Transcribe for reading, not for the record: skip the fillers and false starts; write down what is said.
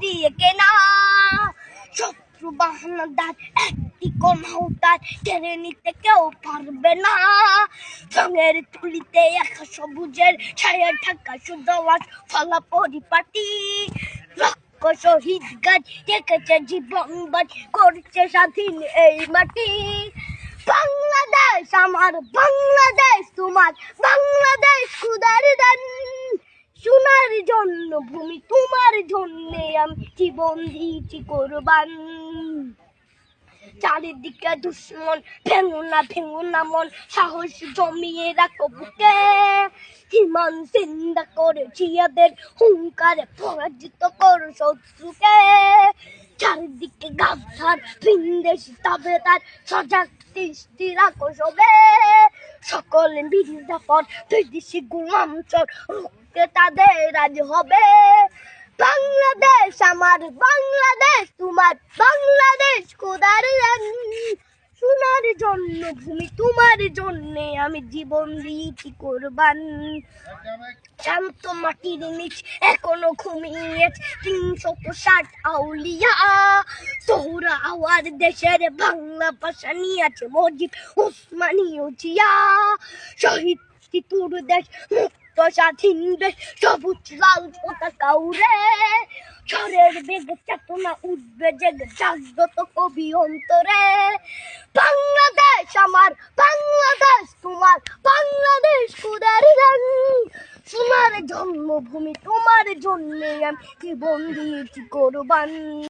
দিয়ে কেনা। শত্রু বাহানাদার একটি কোনাও তার কেড়ে নিতে কেউ পারবে না। রঙের তুলিতে একা সবুজের ছায়া ঢাকা শুদ্ধ ফলা পরিপাটি। লক্ষ শহীদ গাছ রেখেছে জীবন বাজ করছে স্বাধীন এই মাটি। বাংলাদেশ আমার, বাংলাদেশ তোমার, বাংলাদেশ খুদার দান। সোনার জন্য ভূমি তোমার জন্যে আমি জীবন দিয়েছি কোরবান। চারিদিকে দুশ্মন, ভেঙো না মন, সাহস জমিয়ে রাখো বুকে। হিমান চিন্তা করে জিয়াদের হুঙ্কারে পরাজিত করো শত্রুকে। চারিদিকে গাদ্দার ভিনদেশি তাবেদার, সজাগ দৃষ্টি রাখো সবে। সকলে মির্জাফর বিদেশি গোলাম চোর রুখতে তাদের আজ হবে। বাংলাদেশ আমার, বাংলাদেশ তোমার, বাংলাদেশ খোদার দান। সোনার জন্য ভূমি তোমার জন্যে আমি জীবন দিয়েছি কোরবান। শান্ত মাটির নিচ এখনো ঘুমিয়ে ৩৬০ আউলিয়া। সোহরা আওয়ার দেশের বাংলা ভাষা নিয়েছে মজিদ ওসমানীয় জিয়া। শহীদ তিতুর দেশ, মুক্ত স্বাধীন দেশ, সবুজ লাল পতাকা উড়ে। ঝড়ের বেগে চেতনা উঠবে জেগে জাগ্রত কবি অন্তরে। বাংলাদেশ আমার, বাংলাদেশ তোমার, বাংলাদেশ খোদার দান। সোনার জন্মভূমি তোমার জন্যে আমি জীবন দিয়েছি কোরবান।